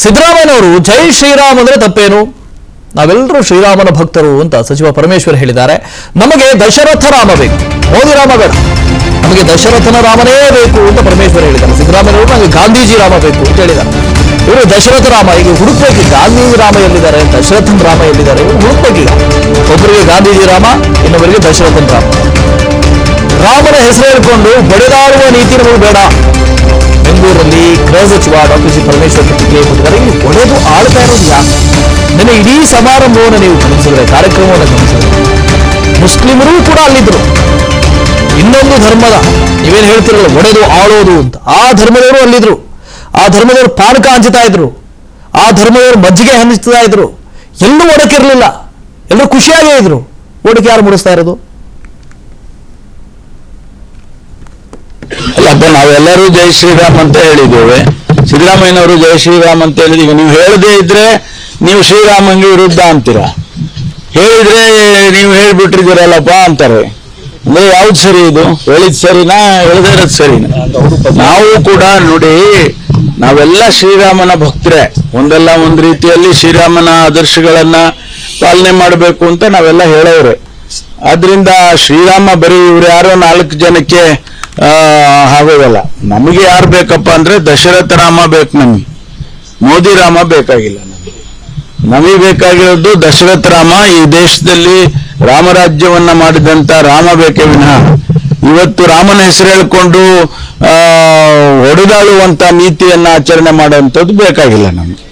ಸಿದ್ದರಾಮಯ್ಯನವರು ಜೈ ಶ್ರೀರಾಮ್ ಅಂದ್ರೆ ತಪ್ಪೇನು? ನಾವೆಲ್ಲರೂ ಶ್ರೀರಾಮನ ಭಕ್ತರು ಅಂತ ಸಚಿವ ಪರಮೇಶ್ವರ್ ಹೇಳಿದ್ದಾರೆ. ನಮಗೆ ದಶರಥ ರಾಮ ಬೇಕು, ಮೋದಿ ರಾಮ ಬೇಡ, ನಮಗೆ ದಶರಥನ ರಾಮನೇ ಬೇಕು ಅಂತ ಪರಮೇಶ್ವರ್ ಹೇಳಿದ್ದಾರೆ. ಸಿದ್ದರಾಮಯ್ಯನವರು ನಮಗೆ ಗಾಂಧೀಜಿ ರಾಮ ಬೇಕು ಅಂತ ಹೇಳಿದ್ದಾರೆ. ಇವರು ದಶರಥ ರಾಮ ಈಗ ಹುಡುಕ್ಬೇಕು, ಗಾಂಧೀಜಿ ರಾಮ ಎಲ್ಲಿದ್ದಾರೆ, ದಶರಥನ್ ರಾಮ ಎಲ್ಲಿದ್ದಾರೆ ಇವರು ಹುಡುಕ್ಬೇಕೀಗ. ಒಬ್ಬರಿಗೆ ಗಾಂಧೀಜಿ ರಾಮ, ಇನ್ನೊಬ್ಬರಿಗೆ ದಶರಥನ್ ರಾಮ. ರಾಮನ ಹೆಸರು ಹೇಳಿಕೊಂಡು ಬಡಿದಾಡುವ ನೀತಿ ನಮಗೆ ಬೇಡ. ಬೆಂಗಳೂರಲ್ಲಿ ಗೃಹ ಸಚಿವ ಡಾಕ್ಟರ್ ಜಿ ಪರಮೇಶ್ವರ್ ಪ್ರತಿಕ್ರಿಯೆ ಕೊಟ್ಟಿದ್ದಾರೆ. ಇಲ್ಲಿ ಒಡೆದು ಆಳ್ತಾ ಇರೋದು ಯಾಕೆ? ನಿನ್ನೆ ಇಡೀ ಸಮಾರಂಭವನ್ನು ನೀವು ಗಮನಿಸಿದ್ರೆ, ಕಾರ್ಯಕ್ರಮವನ್ನು ಗಮನಿಸಿದ್ರೆ, ಮುಸ್ಲಿಮರು ಕೂಡ ಅಲ್ಲಿದ್ರು. ಇನ್ನೊಂದು ಧರ್ಮದ ನೀವೇನು ಹೇಳ್ತಿರಲ್ಲ ಒಡೆದು ಆಳೋದು ಅಂತ, ಆ ಧರ್ಮದವರು ಅಲ್ಲಿದ್ರು. ಆ ಧರ್ಮದವರು ಪಾನಕ ಹಂಚುತ್ತಾ ಇದ್ರು, ಆ ಧರ್ಮದವರು ಮಜ್ಜಿಗೆ ಹಂಚುತ್ತಾ ಇದ್ರು. ಎಲ್ಲೂ ಒಡಕಿರ್ಲಿಲ್ಲ, ಎಲ್ಲರೂ ಖುಷಿಯಾಗೇ ಇದ್ರು. ಒಡಕೆ ಯಾರು ಮೂಡಿಸ್ತಾ ಇರೋದು? ಅಲ್ಲಪ್ಪ, ನಾವೆಲ್ಲರೂ ಜೈ ಶ್ರೀರಾಮ್ ಅಂತ ಹೇಳಿದ್ದೇವೆ. ಸಿದ್ದರಾಮಯ್ಯನವರು ಜೈ ಶ್ರೀರಾಮ್ ಅಂತ ಹೇಳಿದ್ರೆ, ಈಗ ನೀವು ಹೇಳದೇ ಇದ್ರೆ ನೀವು ಶ್ರೀರಾಮಂಗೆ ವಿರುದ್ಧ ಅಂತೀರ, ಹೇಳಿದ್ರೆ ನೀವು ಹೇಳ್ಬಿಟ್ಟಿದ್ದೀರಲ್ಲಪ್ಪ ಅಂತಾರೆ. ಅಂದ್ರೆ ಯಾವ್ದು ಸರಿ? ಇದು ಹೇಳಿದ್ ಸರಿನಾ, ಹೇಳದೇ ಇರೋದು ಸರಿನಾ? ನಾವು ಕೂಡ ನೋಡಿ, ನಾವೆಲ್ಲ ಶ್ರೀರಾಮನ ಭಕ್ತರೇ. ಒಂದಲ್ಲ ಒಂದು ರೀತಿಯಲ್ಲಿ ಶ್ರೀರಾಮನ ಆದರ್ಶಗಳನ್ನ ಪಾಲನೆ ಮಾಡಬೇಕು ಅಂತ ನಾವೆಲ್ಲ ಹೇಳೋರೆ. ಆದ್ರಿಂದ ಶ್ರೀರಾಮ ಬರೀ ಇವ್ರು ಯಾರೋ 4 ಜನಕ್ಕೆ ಆಗೋದಲ್ಲ. ನಮಗೆ ಯಾರು ಬೇಕಪ್ಪ ಅಂದ್ರೆ ದಶರಥ ರಾಮ ಬೇಕು, ನಮಗೆ ಮೋದಿ ರಾಮ ಬೇಕಾಗಿಲ್ಲ. ನಮಗೆ ಬೇಕಾಗಿರೋದು ದಶರಥ ರಾಮ. ಈ ದೇಶದಲ್ಲಿ ರಾಮರಾಜ್ಯವನ್ನ ಮಾಡಿದಂತ ರಾಮ ಬೇಕೇ ವಿನಃ ಇವತ್ತು ರಾಮನ ಹೆಸರು ಹೇಳ್ಕೊಂಡು ಹೊಡೆದಾಳುವಂತ ನೀತಿಯನ್ನ ಆಚರಣೆ ಮಾಡುವಂಥದ್ದು ಬೇಕಾಗಿಲ್ಲ ನಮ್ಗೆ.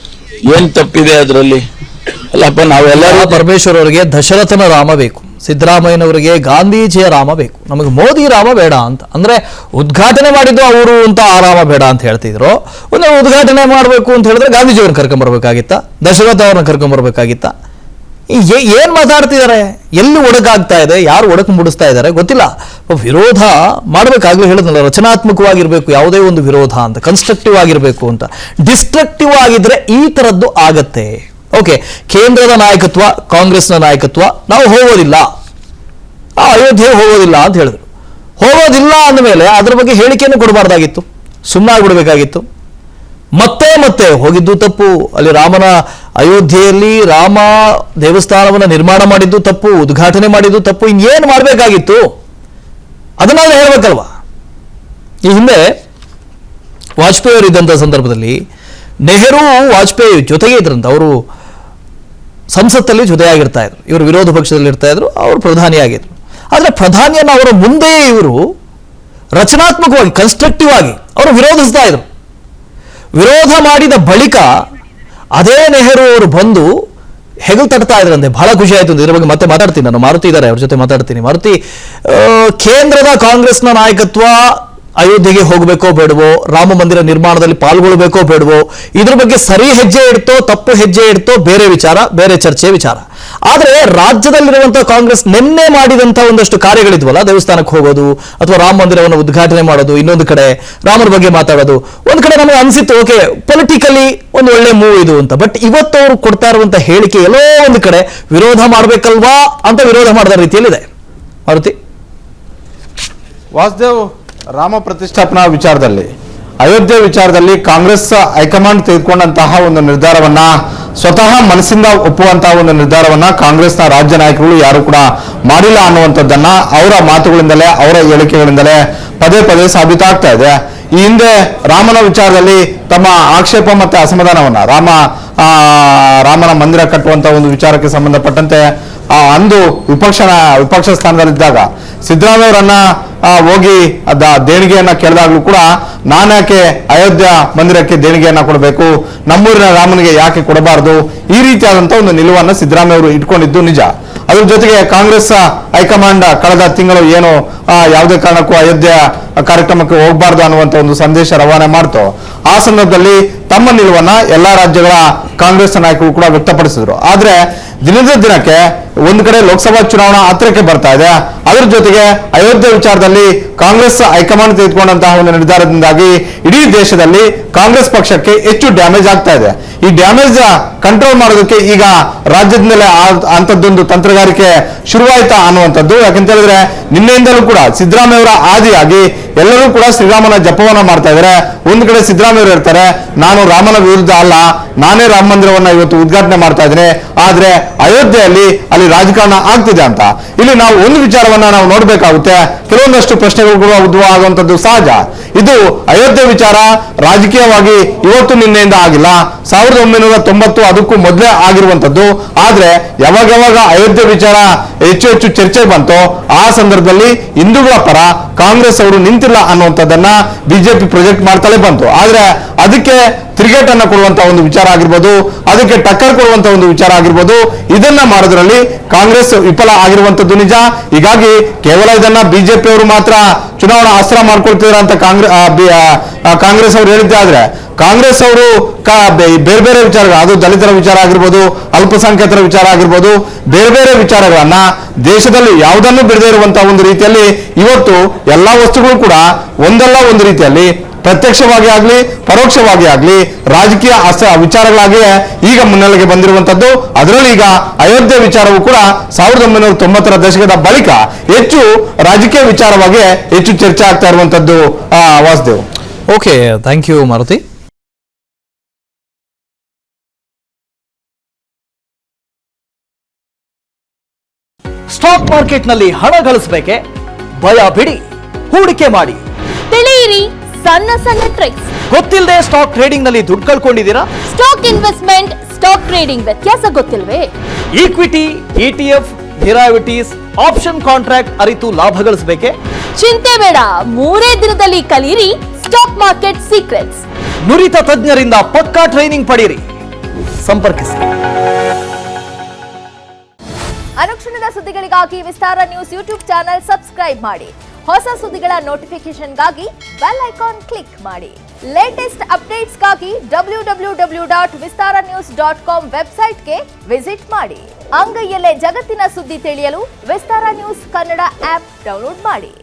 ಏನ್ ತಪ್ಪಿದೆ ಅದರಲ್ಲಿ? ಅಲ್ಲಪ್ಪ, ನಾವೆಲ್ಲರೂ ಪರಮೇಶ್ವರ್ ಅವರಿಗೆ ದಶರಥನ ರಾಮ ಬೇಕು, ಸಿದ್ದರಾಮಯ್ಯನವರಿಗೆ ಗಾಂಧೀಜಿಯ ರಾಮ ಬೇಕು, ನಮಗೆ ಮೋದಿ ರಾಮ ಬೇಡ ಅಂತ. ಅಂದ್ರೆ ಉದ್ಘಾಟನೆ ಮಾಡಿದ್ದು ಅವರು ಅಂತ ಆ ರಾಮ ಬೇಡ ಅಂತ ಹೇಳ್ತಿದ್ರು. ಒಂದು ಉದ್ಘಾಟನೆ ಮಾಡಬೇಕು ಅಂತ ಹೇಳಿದ್ರೆ ಗಾಂಧೀಜಿಯವ್ರನ್ನ ಕರ್ಕೊಂಡ್ಬರ್ಬೇಕಾಗಿತ್ತ, ದಶರಥ ಅವ್ರನ್ನ ಕರ್ಕೊಂಡ್ಬರ್ಬೇಕಾಗಿತ್ತ? ಏನ್ ಮಾತಾಡ್ತಿದ್ದಾರೆ? ಎಲ್ಲಿ ಒಡಕಾಗ್ತಾ ಇದೆ, ಯಾರು ಒಡಕು ಮೂಡಿಸ್ತಾ ಇದ್ದಾರೆ ಗೊತ್ತಿಲ್ಲ. ವಿರೋಧ ಮಾಡ್ಬೇಕಾಗ್ಲೂ ಹೇಳಿದ್ನಲ್ಲ, ರಚನಾತ್ಮಕವಾಗಿರ್ಬೇಕು ಯಾವುದೇ ಒಂದು ವಿರೋಧ ಅಂತ, ಕನ್ಸ್ಟ್ರಕ್ಟಿವ್ ಆಗಿರ್ಬೇಕು ಅಂತ. ಡಿಸ್ಟ್ರಕ್ಟಿವ್ ಆಗಿದ್ರೆ ಈ ತರದ್ದು ಆಗತ್ತೆ. ಓಕೆ, ಕೇಂದ್ರದ ನಾಯಕತ್ವ, ಕಾಂಗ್ರೆಸ್ನ ನಾಯಕತ್ವ ನಾವು ಹೋಗೋದಿಲ್ಲ, ಅಯೋಧ್ಯೆ ಹೋಗೋದಿಲ್ಲ ಅಂತ ಹೇಳಿದ್ರು. ಹೋಗೋದಿಲ್ಲ ಅಂದಮೇಲೆ ಅದ್ರ ಬಗ್ಗೆ ಹೇಳಿಕೆಯನ್ನು ಕೊಡಬಾರ್ದಾಗಿತ್ತು, ಸುಮ್ಮನಾಗ್ಬಿಡ್ಬೇಕಾಗಿತ್ತು. ಮತ್ತೆ ಮತ್ತೆ ಹೋಗಿದ್ದು ತಪ್ಪು, ಅಲ್ಲಿ ರಾಮನ ಅಯೋಧ್ಯೆಯಲ್ಲಿ ರಾಮ ದೇವಸ್ಥಾನವನ್ನು ನಿರ್ಮಾಣ ಮಾಡಿದ್ದು ತಪ್ಪು, ಉದ್ಘಾಟನೆ ಮಾಡಿದ್ದು ತಪ್ಪು. ಇನ್ನೇನು ಮಾಡಬೇಕಾಗಿತ್ತು? ಅದನ್ನೆಲ್ಲ ಹೇಳ್ಬೇಕಲ್ವಾ? ಈ ಹಿಂದೆ ವಾಜಪೇಯಿ ಅವರು ಇದ್ದಂಥ ಸಂದರ್ಭದಲ್ಲಿ ನೆಹರು ವಾಜಪೇಯಿ ಜೊತೆಗೆ ಇದ್ರಂತ. ಅವರು ಸಂಸತ್ತಲ್ಲಿ ಜೊತೆಯಾಗಿರ್ತಾ ಇದ್ರು, ಇವರು ವಿರೋಧ ಪಕ್ಷದಲ್ಲಿ ಇರ್ತಾ ಇದ್ರು, ಅವರು ಪ್ರಧಾನಿಯಾಗಿದ್ರು. ಆದರೆ ಪ್ರಧಾನಿಯನ್ನು ಅವರ ಮುಂದೆ ಇವರು ರಚನಾತ್ಮಕವಾಗಿ, ಕನ್ಸ್ಟ್ರಕ್ಟಿವ್ ಆಗಿ ಅವರು ವಿರೋಧಿಸ್ತಾ ಇದ್ರು. ವಿರೋಧ ಮಾಡಿದ ಬಳಿಕ ಅದೇ ನೆಹರು ಅವರು ಬಂದು ಹೆಗಲು ತಟ್ತಾ ಇದ್ರಂತೆ. ಬಹಳ ಖುಷಿ ಆಯ್ತು. ಇದ್ರ ಬಗ್ಗೆ ಮತ್ತೆ ಮಾತಾಡ್ತೀನಿ ನಾನು. ಮಾರುತಿ ಇದ್ದಾರೆ, ಅವ್ರ ಜೊತೆ ಮಾತಾಡ್ತೀನಿ. ಮಾರುತಿ, ಕೇಂದ್ರದ ಕಾಂಗ್ರೆಸ್ನ ನಾಯಕತ್ವ ಅಯೋಧ್ಯೆಗೆ ಹೋಗಬೇಕೋ ಬೇಡವೋ, ರಾಮ ಮಂದಿರ ನಿರ್ಮಾಣದಲ್ಲಿ ಪಾಲ್ಗೊಳ್ಬೇಕೋ ಬೇಡವೋ, ಇದ್ರ ಬಗ್ಗೆ ಸರಿ ಹೆಜ್ಜೆ ಇಡ್ತೋ ತಪ್ಪು ಹೆಜ್ಜೆ ಇಡ್ತೋ ಬೇರೆ ವಿಚಾರ, ಬೇರೆ ಚರ್ಚೆ ವಿಚಾರ. ಆದರೆ ರಾಜ್ಯದಲ್ಲಿರುವಂತಹ ಕಾಂಗ್ರೆಸ್ ನಿನ್ನೆ ಮಾಡಿದಂತಹ ಒಂದಷ್ಟು ಕಾರ್ಯಗಳಿದ್ವಲ್ಲ, ದೇವಸ್ಥಾನಕ್ಕೆ ಹೋಗೋದು ಅಥವಾ ರಾಮ ಮಂದಿರವನ್ನು ಉದ್ಘಾಟನೆ ಮಾಡೋದು, ಇನ್ನೊಂದು ಕಡೆ ರಾಮನ ಬಗ್ಗೆ ಮಾತಾಡೋದು, ಒಂದು ಕಡೆ ನಮಗೆ ಅನ್ಸಿತ್ತು ಓಕೆ ಪೊಲಿಟಿಕಲಿ ಒಂದು ಒಳ್ಳೆ ಮೂವ್ ಇದು ಅಂತ. ಬಟ್ ಇವತ್ತು ಅವರು ಕೊಡ್ತಾ ಇರುವಂತಹ ಹೇಳಿಕೆ ಎಲ್ಲೋ ಒಂದು ಕಡೆ ವಿರೋಧ ಮಾಡಬೇಕಲ್ವಾ ಅಂತ ವಿರೋಧ ಮಾಡಿದ ರೀತಿಯಲ್ಲಿದೆ. ಮಾರುತಿ, ವಾಸುದೇವ್, ರಾಮ ಪ್ರತಿಷ್ಠಾಪನಾ ವಿಚಾರದಲ್ಲಿ, ಅಯೋಧ್ಯೆ ವಿಚಾರದಲ್ಲಿ ಕಾಂಗ್ರೆಸ್ ಹೈಕಮಾಂಡ್ ತೆಗೆದುಕೊಂಡಂತಹ ಒಂದು ನಿರ್ಧಾರವನ್ನ, ಸ್ವತಃ ಮನಸ್ಸಿಂದ ಒಪ್ಪುವಂತಹ ಒಂದು ನಿರ್ಧಾರವನ್ನ ಕಾಂಗ್ರೆಸ್ನ ರಾಜ್ಯ ನಾಯಕರು ಯಾರು ಕೂಡ ಮಾಡಿಲ್ಲ ಅನ್ನುವಂಥದ್ದನ್ನ ಅವರ ಮಾತುಗಳಿಂದಲೇ, ಅವರ ಹೇಳಿಕೆಗಳಿಂದಲೇ ಪದೇ ಪದೇ ಸಾಬೀತಾಗ್ತಾ ಇದೆ. ಈ ಹಿಂದೆ ರಾಮನ ವಿಚಾರದಲ್ಲಿ ತಮ್ಮ ಆಕ್ಷೇಪ ಮತ್ತೆ ಅಸಮಾಧಾನವನ್ನ, ರಾಮನ ಮಂದಿರ ಕಟ್ಟುವಂತ ಒಂದು ವಿಚಾರಕ್ಕೆ ಸಂಬಂಧಪಟ್ಟಂತೆ ಅಂದು ವಿಪಕ್ಷ ಸ್ಥಾನದಲ್ಲಿದ್ದಾಗ ಸಿದ್ದರಾಮಯ್ಯವರನ್ನ ಹೋಗಿ ದೇಣಿಗೆಯನ್ನ ಕೇಳಿದಾಗ್ಲೂ ಕೂಡ ನಾನ್ಯಾಕೆ ಅಯೋಧ್ಯ ಮಂದಿರಕ್ಕೆ ದೇಣಿಗೆಯನ್ನ ಕೊಡಬೇಕು, ನಮ್ಮೂರಿನ ರಾಮನಿಗೆ ಯಾಕೆ ಕೊಡಬಾರದು, ಈ ರೀತಿಯಾದಂತ ಒಂದು ನಿಲುವನ್ನು ಸಿದ್ದರಾಮಯ್ಯವರು ಇಟ್ಕೊಂಡಿದ್ದು ನಿಜ. ಅದ್ರ ಜೊತೆಗೆ ಕಾಂಗ್ರೆಸ್ ಹೈಕಮಾಂಡ್ ಕಳೆದ ತಿಂಗಳು ಏನು ಯಾವುದೇ ಕಾರಣಕ್ಕೂ ಅಯೋಧ್ಯ ಕಾರ್ಯಕ್ರಮಕ್ಕೆ ಹೋಗಬಾರ್ದು ಅನ್ನುವಂತ ಒಂದು ಸಂದೇಶ ರವಾನೆ ಮಾಡ್ತು. ಆ ಸಂದರ್ಭದಲ್ಲಿ ತಮ್ಮ ನಿಲುವನ್ನ ಎಲ್ಲಾ ರಾಜ್ಯಗಳ ಕಾಂಗ್ರೆಸ್ ನಾಯಕರು ಕೂಡ ವ್ಯಕ್ತಪಡಿಸಿದ್ರು. ಆದ್ರೆ ದಿನದ ದಿನಕ್ಕೆ ಒಂದು ಕಡೆ ಲೋಕಸಭಾ ಚುನಾವಣಾ ಹತ್ತಿರಕ್ಕೆ ಬರ್ತಾ ಇದೆ, ಅದರ ಜೊತೆಗೆ ಅಯೋಧ್ಯೆ ವಿಚಾರದಲ್ಲಿ ಕಾಂಗ್ರೆಸ್ ಹೈಕಮಾಂಡ್ ತೆಗೆದುಕೊಂಡಂತಹ ಒಂದು ನಿರ್ಧಾರದಿಂದಾಗಿ ಇಡೀ ದೇಶದಲ್ಲಿ ಕಾಂಗ್ರೆಸ್ ಪಕ್ಷಕ್ಕೆ ಹೆಚ್ಚು ಡ್ಯಾಮೇಜ್ ಆಗ್ತಾ ಇದೆ. ಈ ಡ್ಯಾಮೇಜ್ ಕಂಟ್ರೋಲ್ ಮಾಡೋದಕ್ಕೆ ಈಗ ರಾಜ್ಯದಿಂದಲೇ ಅಂತದ್ದೊಂದು ತಂತ್ರಗಾರಿಕೆ ಶುರುವಾಯ್ತಾ ಅನ್ನುವಂಥದ್ದು. ಯಾಕಂತ ಹೇಳಿದ್ರೆ ನಿನ್ನೆಯಿಂದಲೂ ಕೂಡ ಸಿದ್ದರಾಮಯ್ಯ ಅವರ ಆದಿಯಾಗಿ ಎಲ್ಲರೂ ಕೂಡ ಶ್ರೀರಾಮನ ಜಪವನ್ನ ಮಾಡ್ತಾ ಇದ್ದಾರೆ. ಒಂದು ಕಡೆ ಸಿದ್ದರಾಮಯ್ಯ ಅವರು ಹೇಳ್ತಾರೆ, ನಾನು ರಾಮನ ವಿರುದ್ಧ ಅಲ್ಲ, ನಾನೇ ರಾಮ ಮಂದಿರವನ್ನ ಇವತ್ತು ಉದ್ಘಾಟನೆ ಮಾಡ್ತಾ ಇದ್ದೇನೆ, ಆದ್ರೆ ಅಯೋಧ್ಯೆಯಲ್ಲಿ ಅಲ್ಲಿ ರಾಜಕಾರಣ ಆಗ್ತಿದೆ ಅಂತ. ಇಲ್ಲಿ ನಾವು ಒಂದು ವಿಚಾರವನ್ನ ನಾವು ನೋಡ್ಬೇಕಾಗುತ್ತೆ, ಕೆಲವೊಂದಷ್ಟು ಪ್ರಶ್ನೆಗಳು ಕೂಡ ಉದ್ಭವ ಆಗುವಂತದ್ದು ಸಹಜ. ಇದು ಅಯೋಧ್ಯೆ ವಿಚಾರ ರಾಜಕೀಯವಾಗಿ ಇವತ್ತು ನಿನ್ನೆಯಿಂದ ಆಗಿಲ್ಲ, 1990 ಅದಕ್ಕೂ ಮೊದಲೇ ಆಗಿರುವಂತದ್ದು. ಆದ್ರೆ ಯಾವಾಗ ಅಯೋಧ್ಯೆ ವಿಚಾರ ಹೆಚ್ಚು ಚರ್ಚೆಗೆ ಬಂತೋ ಆ ಸಂದರ್ಭದಲ್ಲಿ ಹಿಂದೂಗಳ ಪರ ಕಾಂಗ್ರೆಸ್ ಅವರು ನಿಂತಿಲ್ಲ ಅನ್ನುವಂಥದ್ದನ್ನ ಬಿಜೆಪಿ ಪ್ರೊಜೆಕ್ಟ್ ಮಾಡ್ತಲೇ ಬಂತು. ಆದ್ರೆ ಅದಕ್ಕೆ ತಿರುಗೇಟ್ ಅನ್ನ ಕೊಡುವಂತ ಒಂದು ವಿಚಾರ ಆಗಿರ್ಬೋದು, ಅದಕ್ಕೆ ಟಕ್ಕರ್ ಕೊಡುವಂತ ಒಂದು ವಿಚಾರ ಆಗಿರ್ಬೋದು, ಇದನ್ನ ಮಾಡೋದ್ರಲ್ಲಿ ಕಾಂಗ್ರೆಸ್ ವಿಫಲ ಆಗಿರುವಂತದ್ದು ನಿಜ. ಹೀಗಾಗಿ ಕೇವಲ ಇದನ್ನ ಬಿಜೆಪಿ ಅವರು ಮಾತ್ರ ಚುನಾವಣಾ ಅಸ್ತ್ರ ಮಾಡ್ಕೊಳ್ತಿದ್ದಾರೆ ಅಂತ ಕಾಂಗ್ರೆಸ್ ಅವರು ಹೇಳಿದ್ದೆ. ಆದ್ರೆ ಕಾಂಗ್ರೆಸ್ ಅವರು ಬೇರೆ ಬೇರೆ ವಿಚಾರಗಳು, ಅದು ದಲಿತರ ವಿಚಾರ ಆಗಿರ್ಬೋದು, ಅಲ್ಪಸಂಖ್ಯಾತರ ವಿಚಾರ ಆಗಿರ್ಬೋದು, ಬೇರೆ ಬೇರೆ ವಿಚಾರಗಳನ್ನ ದೇಶದಲ್ಲಿ ಯಾವುದನ್ನು ಬಿಡದೇ ಇರುವಂತಹ ಒಂದು ರೀತಿಯಲ್ಲಿ ಇವತ್ತು ಎಲ್ಲಾ ವಸ್ತುಗಳು ಕೂಡ ಒಂದಲ್ಲ ಒಂದು ರೀತಿಯಲ್ಲಿ ಪ್ರತ್ಯಕ್ಷವಾಗಿ ಆಗ್ಲಿ ಪರೋಕ್ಷವಾಗಿ ಆಗ್ಲಿ ರಾಜಕೀಯ ವಿಚಾರಗಳಾಗಿ ಈಗ ಮುನ್ನೆಲೆಗೆ ಬಂದಿರುವಂತದ್ದು. ಅದರಲ್ಲಿ ಈಗ ಅಯೋಧ್ಯೆ ವಿಚಾರವೂ ಕೂಡ 1990ರ ದಶಕದ ಬಳಿಕ ಹೆಚ್ಚು ರಾಜಕೀಯ ವಿಚಾರವಾಗಿ ಹೆಚ್ಚು ಚರ್ಚೆ ಆಗ್ತಾ ಇರುವಂತದ್ದು. Vasudev. Okay, thank you Maruti. Stock ಮಾರ್ಕೆಟ್ನಲ್ಲಿ ಹಣ ಗಳಿಸಬೇಕೆ? ಭಯ ಬಿಡಿ, ಹೂಡಿಕೆ ಮಾಡಿ. ತಿಳಿಯಿರಿ ಸಣ್ಣ ಸಣ್ಣ ಟ್ರಿಕ್ಸ್. ಗೊತ್ತಿಲ್ಲದೆ ಸ್ಟಾಕ್ ಟ್ರೇಡಿಂಗ್ ನಲ್ಲಿ ದುಡ್ಡು ಕಳ್ಕೊಂಡಿದ್ದೀರಾ? ಸ್ಟಾಕ್ ಇನ್ವೆಸ್ಟ್ಮೆಂಟ್, ಸ್ಟಾಕ್ ಟ್ರೇಡಿಂಗ್ ವ್ಯತ್ಯಾಸ ಗೊತ್ತಿಲ್ವೇ? Equity, ETF, derivatives, option contract ಅರಿತು ಲಾಭ ಗಳಿಸಬೇಕೆ? ಚಿಂತೆ ಬೇಡ, 3 ದಿನದಲ್ಲಿ ಕಲಿಯಿರಿ ಸ್ಟಾಕ್ ಮಾರ್ಕೆಟ್ ಸೀಕ್ರೆಟ್ಸ್. ನುರಿತ ತಜ್ಞರಿಂದ ಪಕ್ಕಾ ಟ್ರೈನಿಂಗ್ ಪಡೆಯಿರಿ. ಸಂಪರ್ಕಿಸಿ. ಅನುಕ್ಷಣದ ಸುದ್ದಿಗಳಿಗಾಗಿ ವಿಸ್ತಾರ ನ್ಯೂಸ್ ಯೂಟ್ಯೂಬ್ ಚಾನೆಲ್ ಸಬ್ಸ್ಕ್ರೈಬ್ ಮಾಡಿ. ಹೊಸ ಸುದ್ದಿಗಳ ನೋಟಿಫಿಕೇಶನ್ಗಾಗಿ ಬೆಲ್ ಐಕಾನ್ ಕ್ಲಿಕ್ ಮಾಡಿ. ಲೇಟೆಸ್ಟ್ ಅಪ್ಡೇಟ್ಸ್ಗಾಗಿ www.vistaranews.com ವೆಬ್ಸೈಟ್ಗೆ ವಿಸಿಟ್ ಮಾಡಿ. ಅಂಗೈಯಲ್ಲೇ ಜಗತ್ತಿನ ಸುದ್ದಿ ತಿಳಿಯಲು ವಿಸ್ತಾರ ನ್ಯೂಸ್ ಕನ್ನಡ ಆಪ್ ಡೌನ್ಲೋಡ್ ಮಾಡಿ.